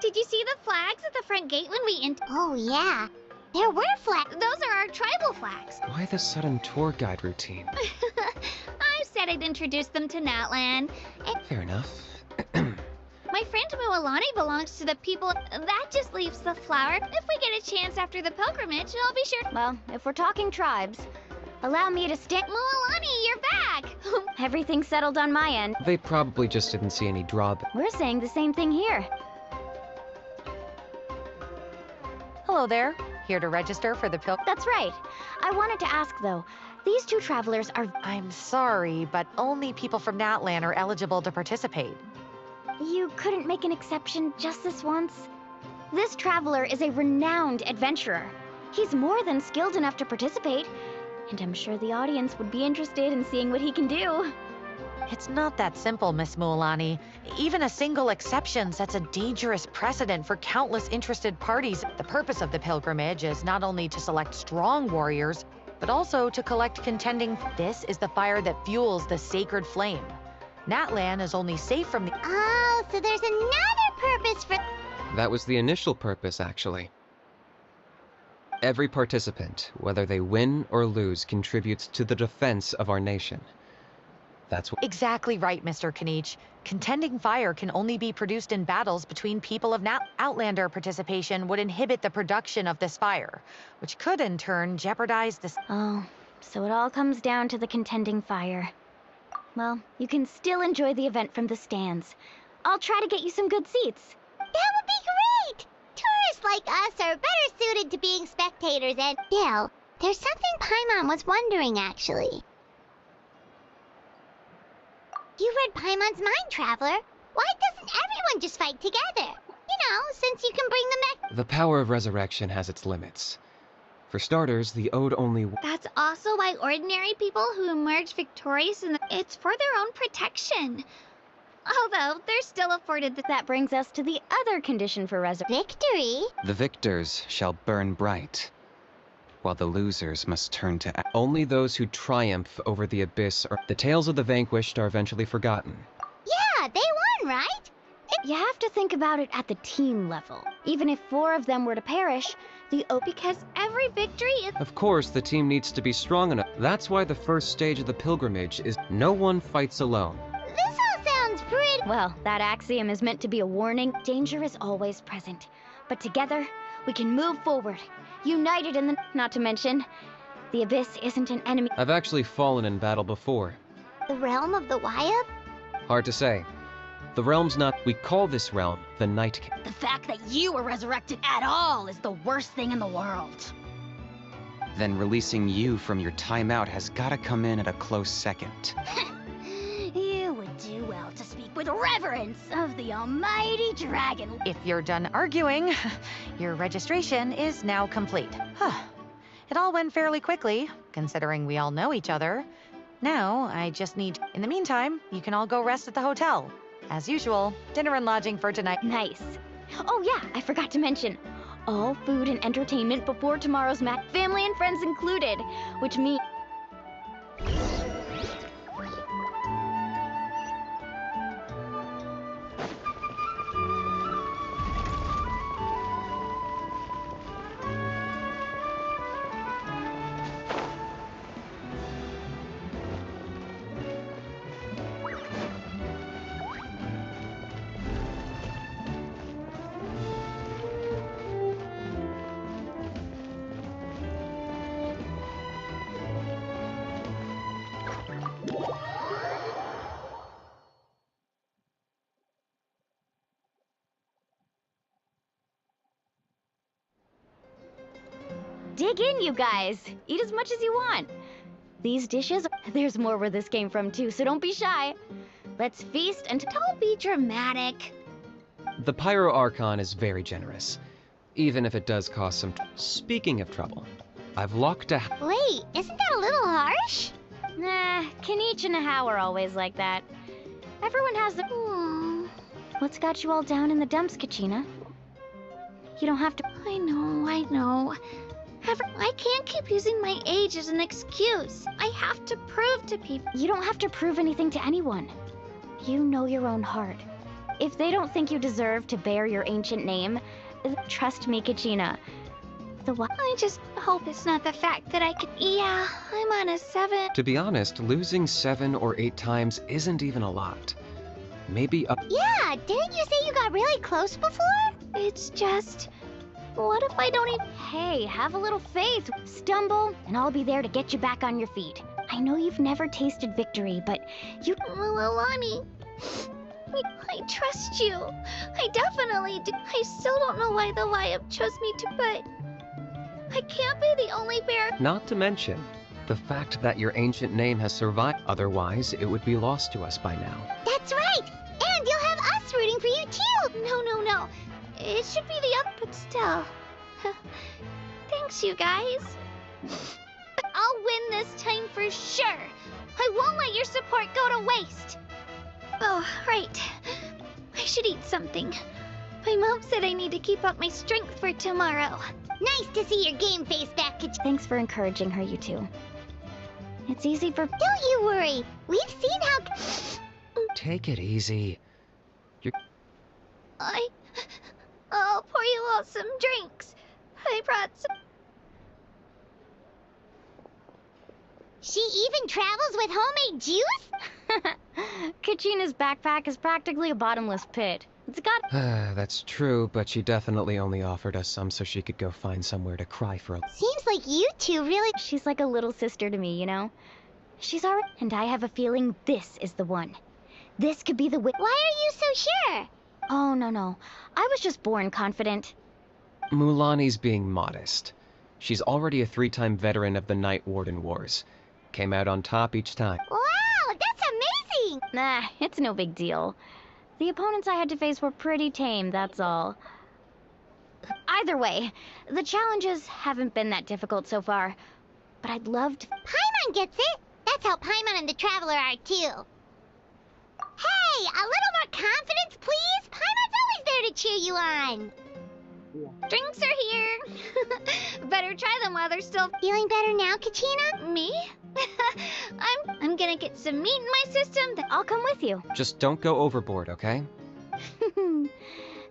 Did you see the flags at the front gate when we Oh, yeah. There were flags. Those are our tribal flags. Why the sudden tour guide routine? I said I'd introduce them to Natlan. Fair enough. My friend Mualani belongs to the people. That just leaves the flower. If we get a chance after the pilgrimage, I'll be sure. Well, if we're talking tribes, allow me to stick. Mualani, you're back! Everything's settled on my end. They probably just didn't see any drawback. We're saying the same thing here. Hello there. Here to register for the That's right. I wanted to ask, though. These two travelers are... I'm sorry, but only people from Natlan are eligible to participate. You couldn't make an exception just this once? This traveler is a renowned adventurer. He's more than skilled enough to participate, and I'm sure the audience would be interested in seeing what he can do. It's not that simple, Miss Mualani. Even a single exception sets a dangerous precedent for countless interested parties. The purpose of the pilgrimage is not only to select strong warriors, but also to collect contending. This is the fire that fuels the sacred flame. Natlan is only safe from the... Oh, so there's another purpose for... That was the initial purpose, actually. Every participant, whether they win or lose, contributes to the defense of our nation. That's what... Exactly right, Mr. Kanich. Contending fire can only be produced in battles between people of Outlander participation would inhibit the production of this fire, which could in turn jeopardize the... Oh, so it all comes down to the contending fire. Well, you can still enjoy the event from the stands. I'll try to get you some good seats. That would be great! Tourists like us are better suited to being spectators and... Bill, there's something Paimon was wondering, actually. read Paimon's mind, Traveler. Why doesn't everyone just fight together? Since you can bring them back. The power of resurrection has its limits. For starters, the Ode only... That's also why ordinary people who emerge victorious it's for their own protection. Although they're still afforded That brings us to the other condition for victory. The victors shall burn bright, while the losers must turn to... Only those who triumph over the abyss or... The tales of the vanquished are eventually forgotten. Yeah, they won, right? You have to think about it at the team level. Even if 4 of them were to perish, because every victory is... Of course, the team needs to be strong enough. That's why the first stage of the pilgrimage is no one fights alone. This all sounds pretty... Well, that axiom is meant to be a warning. Danger is always present. But together, we can move forward. United in the... Not to mention, the Abyss isn't an enemy. I've actually fallen in battle before. The realm of the Wayab? Hard to say. The realm's not... We call this realm the Night King. The fact that you were resurrected at all is the worst thing in the world. Then releasing you from your timeout has gotta come in at a close second. You would do well to speak with reverence of the almighty dragon. If you're done arguing, your registration is now complete. It all went fairly quickly, considering we all know each other. Now, I just need... In the meantime, you can all go rest at the hotel. As usual, dinner and lodging for tonight. Nice. Oh yeah, I forgot to mention. All food and entertainment before tomorrow's match, family and friends included, which means... Dig in, you guys. Eat as much as you want. These dishes, there's more where this came from too, so don't be shy. Let's feast and Don't be dramatic. The Pyro Archon is very generous, even if it does cause some... Speaking of trouble, I've locked a... Wait, isn't that a little harsh? Nah, Kenichi and Hao are always like that. Everyone has the... What's got you all down in the dumps, Kachina? You don't have to... I know. I can't keep using my age as an excuse. I have to prove to people. You don't have to prove anything to anyone. You know your own heart. If they don't think you deserve to bear your ancient name, trust me, Kachina. I just hope it's not the fact that I can... Yeah, I'm on a 7. To be honest, losing 7 or 8 times isn't even a lot. Maybe up... Yeah, didn't you say you got really close before? It's just... What if I don't even... Hey, have a little faith. Stumble, and I'll be there to get you back on your feet. I know you've never tasted victory, but you... Alani, I trust you. I definitely do. I still don't know why the Wayab chose me to, but... I can't be the only bear. Not to mention, the fact that your ancient name has survived. Otherwise, it would be lost to us by now. That's right! And you'll have us rooting for you too! No. It should be the other, but still. Thanks, you guys. I'll win this time for sure. I won't let your support go to waste. Oh, right. I should eat something. My mom said I need to keep up my strength for tomorrow. Nice to see your game face back, Thanks for encouraging her, you two. It's easy for... Don't you worry. We've seen how... Take it easy. I'll pour you all some drinks. I brought some... She even travels with homemade juice? Kachina's backpack is practically a bottomless pit. It's got... That's true, but she definitely only offered us some so she could go find somewhere to cry for a... Seems like you two really... She's like a little sister to me, you know? She's already... And I have a feeling this is the one. This could be the... Why are you so sure? Oh, no. I was just born confident. Mulani's being modest. She's already a 3-time veteran of the Night Warden Wars. Came out on top each time. Wow, that's teaching. Nah, it's no big deal. The opponents I had to face were pretty tame, that's all. Either way, the challenges haven't been that difficult so far. But I'd love to... Paimon gets it. That's how Paimon and the Traveler are, too. Hey, a little more confidence, please? Paimon's always there to cheer you on. Drinks are here. Better try them while they're still... Feeling better now, Kachina? Me? I'm gonna get some meat in my system. I'll come with you. Just don't go overboard, okay?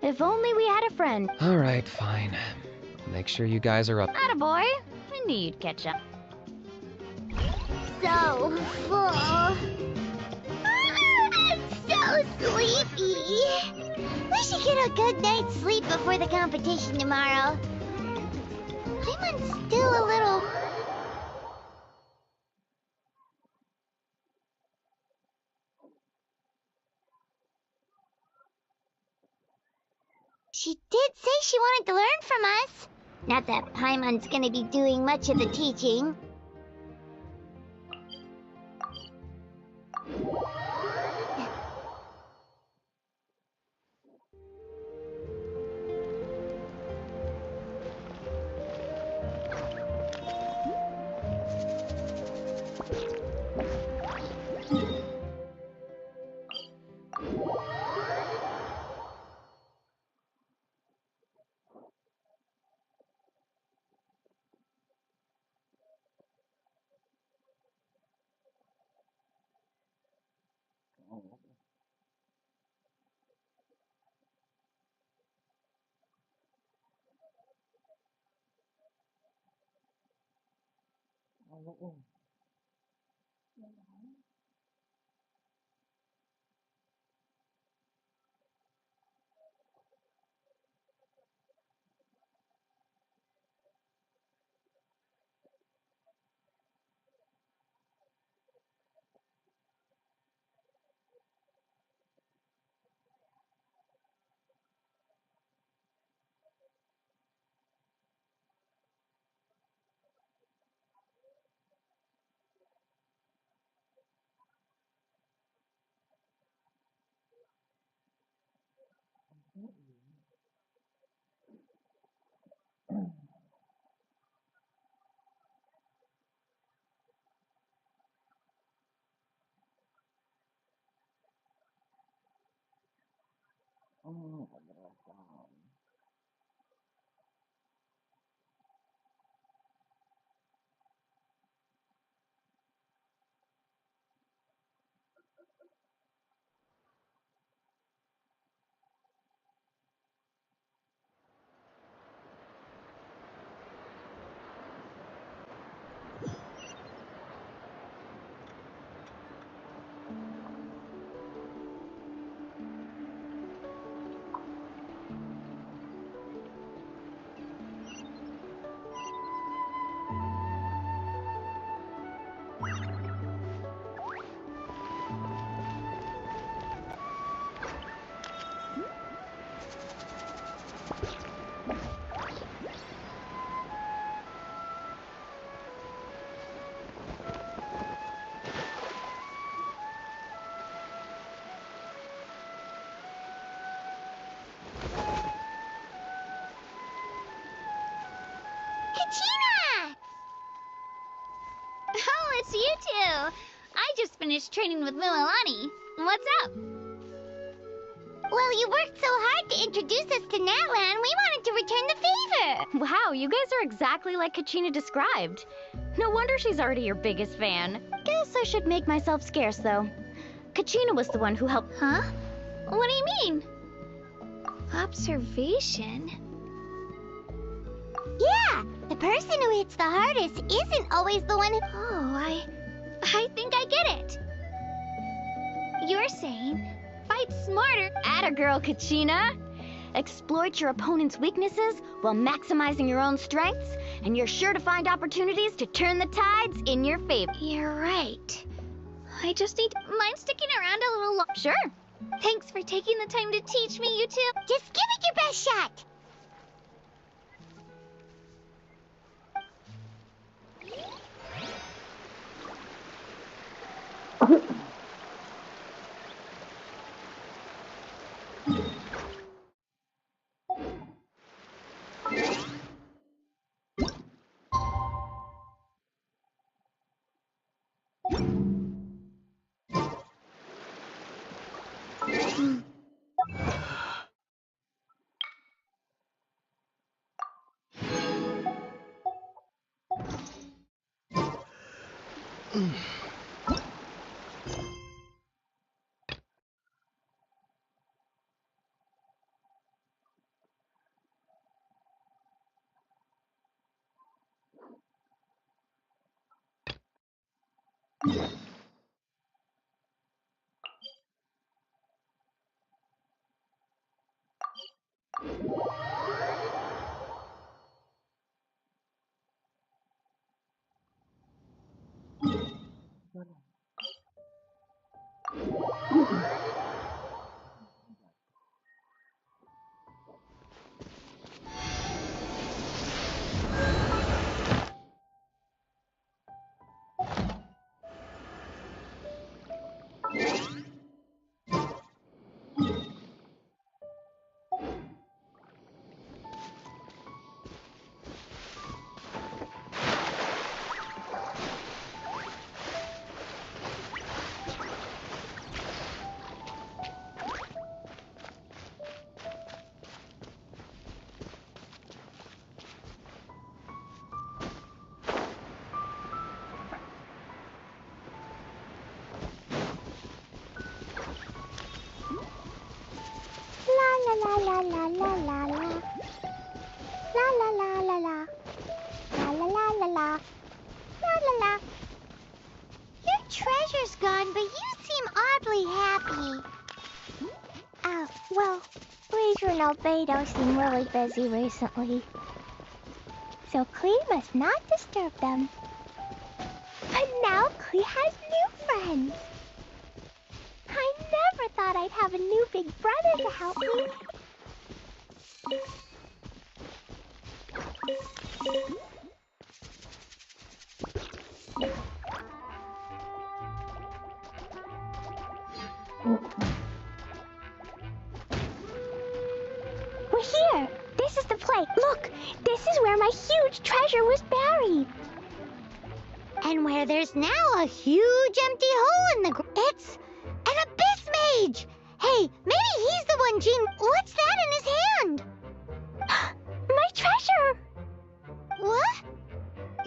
If only we had a friend. Alright, fine. Make sure you guys are up. Attaboy. I knew you'd catch up. So full. I'm so sleepy. We should get a good night's sleep before the competition tomorrow. Paimon's still a little... She did say she wanted to learn from us. Not that Paimon's gonna be doing much of the teaching. Kachina! Oh, it's you two. I just finished training with Mualani. What's up? Well, you worked so hard to introduce us to Natlan, we wanted to return the favor. Wow, you guys are exactly like Kachina described. No wonder she's already your biggest fan. Guess I should make myself scarce, though. Kachina was the one who helped... Huh? What do you mean? Observation? Yeah, the person who hits the hardest isn't always the one who... Oh, I think I get it. You're saying, fight smarter. Atta girl, Kachina. Exploit your opponent's weaknesses while maximizing your own strengths, and you're sure to find opportunities to turn the tides in your favor. You're right. I just need... Mind sticking around a little longer? Sure. Thanks for taking the time to teach me, you two. Just give it your best shot. La la la la la la la. La la la la la. La la la la la. La la la. Your treasure's gone, but you seem oddly happy. Well, Leisure and Albedo seem really busy recently. So Klee must not disturb them. But now Klee has new friends. I never thought I'd have a new big brother to help me. We're here! This is the place. Look! This is where my huge treasure was buried. And where there's now a huge empty hole in the ground. It's an abyss mage! Hey, maybe he's the one Jean... What's that in his hand? My treasure! What?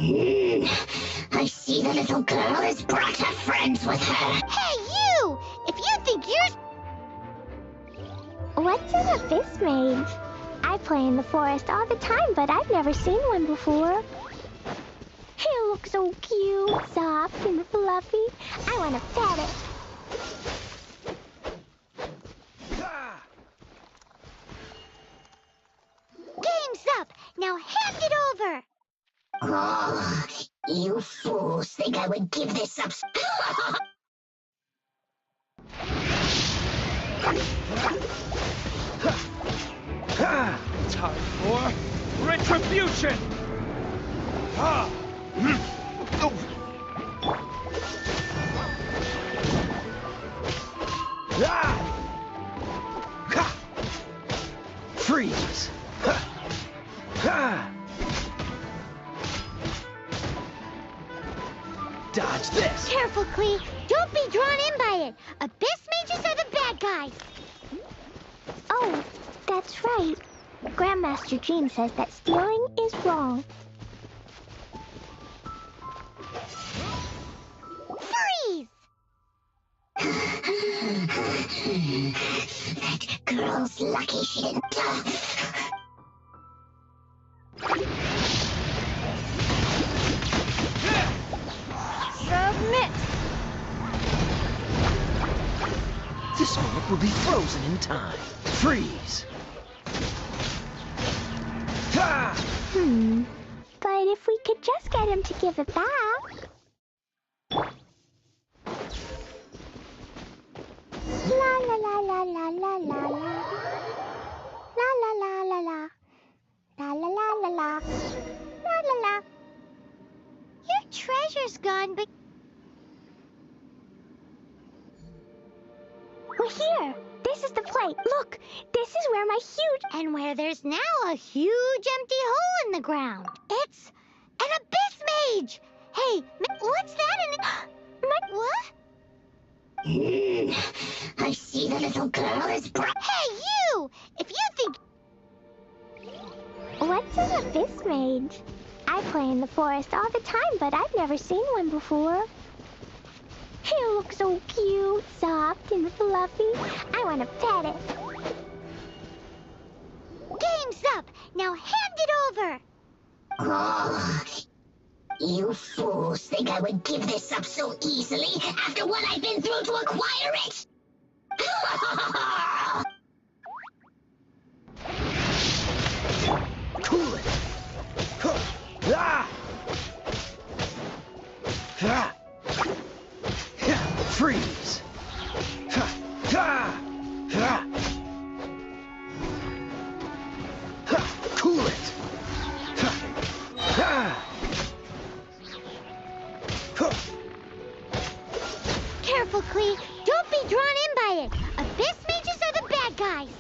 I see the little girl has brought her friends with her. Hey, you! If you think you're... What's an abyss mage? I play in the forest all the time, but I've never seen one before. He looks so cute, soft and fluffy. I want to pet it. Game's up! Now hand it over! Oh, you fools think I would give this up? Time for retribution! Freeze! Dodge this! Careful, Klee. Don't be drawn in by it. Abyss mages are the bad guys. Oh, that's right. Grandmaster Jean says that stealing is wrong. Freeze! That girl's lucky she didn't. Submit! This moment will be frozen in time. Freeze! But if we could just get him to give it back. La la la la la la la la. La la la la la. La la la la la. La la la. Your treasure's gone, but... We're here! This is the place. Look, this is where my huge... And where there's now a huge empty hole in the ground. It's an abyss mage! Hey, what's that in... My... What? I see see the little girl is bright. Hey, you! If you think... What's an abyss mage? I play in the forest all the time, but I've never seen one before. He looks so cute, soft, and fluffy. I want to pet it. Game's up! Now hand it over! Oh, you fools think I would give this up so easily after what I've been through to acquire it? Cool it. Freeze. Cool it. Careful, Klee. Don't be drawn in by it. Abyss mages are the bad guys.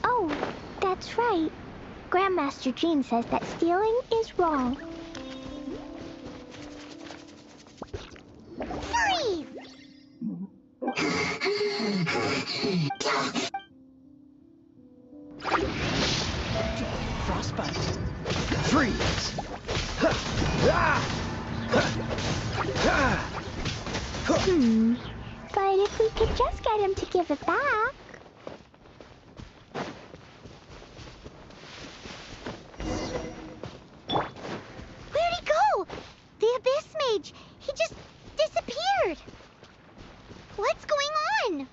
Oh, that's right. Grandmaster Jean says that stealing is wrong. Freeze! Frostbite. Freeze. But if we could just get him to give it back. Where'd he go? The Abyss Mage. He just disappeared. What's going on?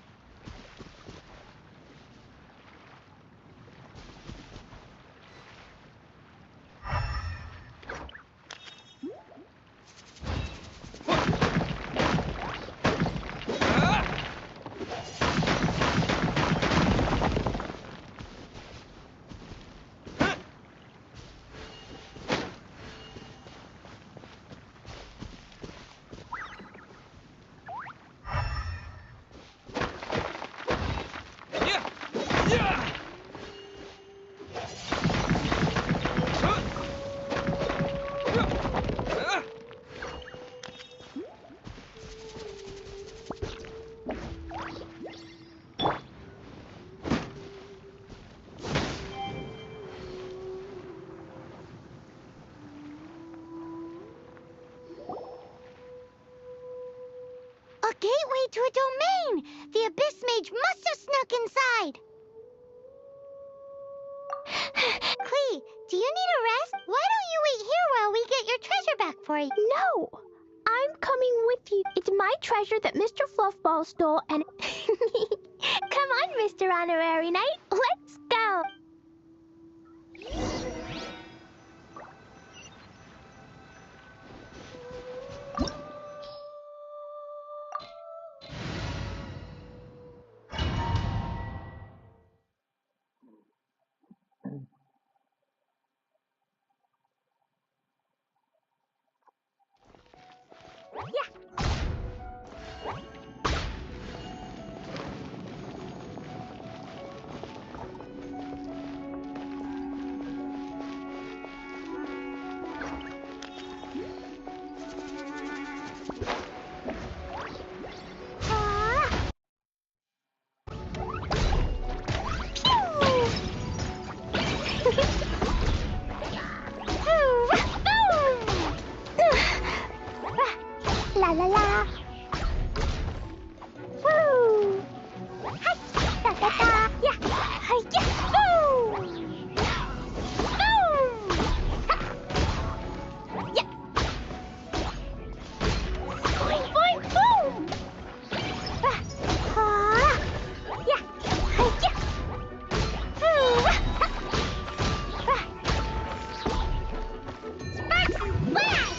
A gateway to a domain! The Abyss Mage must have snuck inside! Klee, do you need a rest? Why don't you wait here while we get your treasure back for you? No! I'm coming with you. It's my treasure that Mr. Fluffball stole and... Come on, Mr. Honorary Knight. Let's go! La la la. Woo! Hi! Da da da! Yeah! Hi! Yeah! Woo! Boom! Ha! Yeah! Boing boing boom! Ah! Ah! Yeah! Hi! Yeah! Woo! Ha! Ah! Sparks and flash!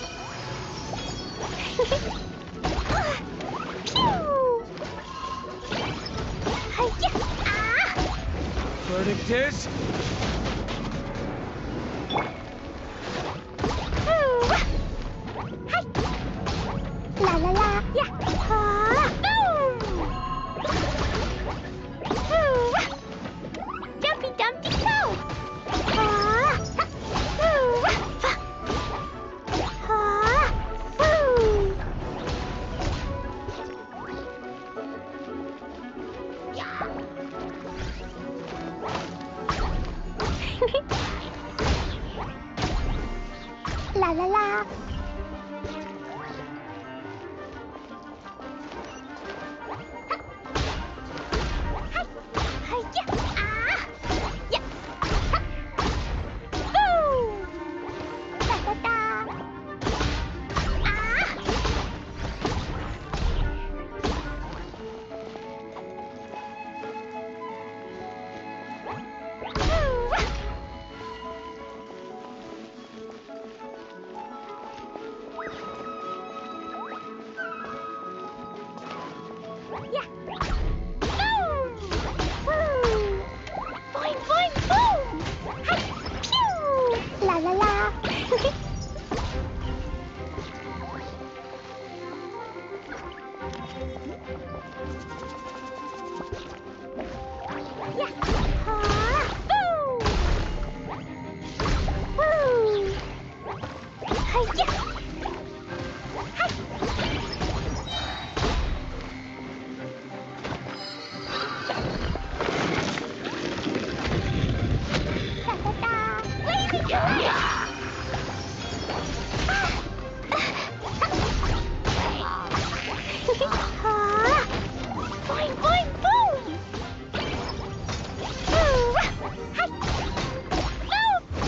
Verdict is... La la la, yeah. Boom! Jumpy Dumpty go! La la la. La la la.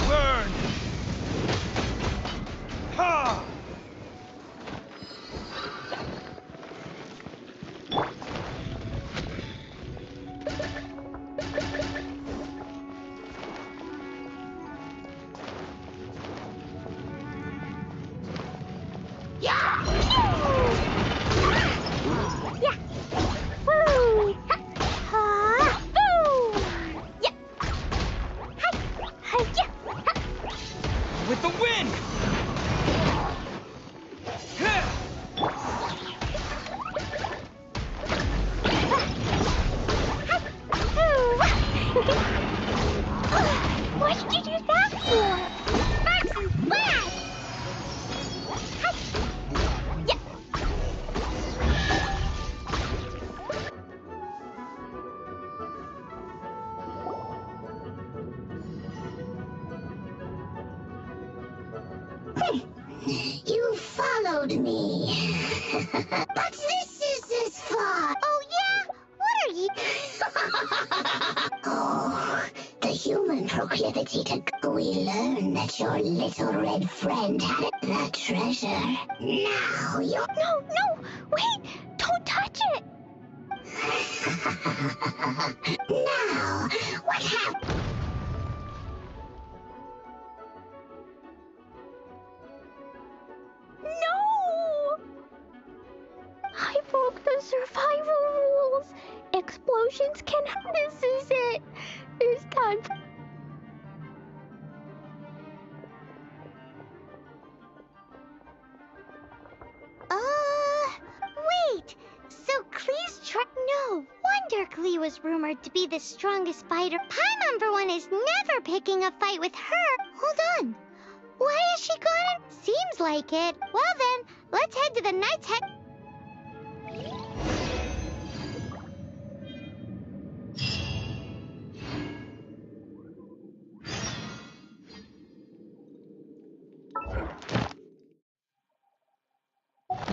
Burn! Ha! With the wind! What did you do that for? Fox and Flash! You followed me. But this is as far. Oh yeah? What are you? Oh, the human proclivity to go. We learned that your little red friend had the treasure. Now you. No, wait! Don't touch it! Now, what happened? No! I broke the survival rules. Explosions can. This is it. It's time. Wait. So Klee's No wonder Klee was rumored to be the strongest fighter. Paimon, for one, is never picking a fight with her. Hold on. Why is she gone? Seems like it. Well then, let's head to the Knight's Head.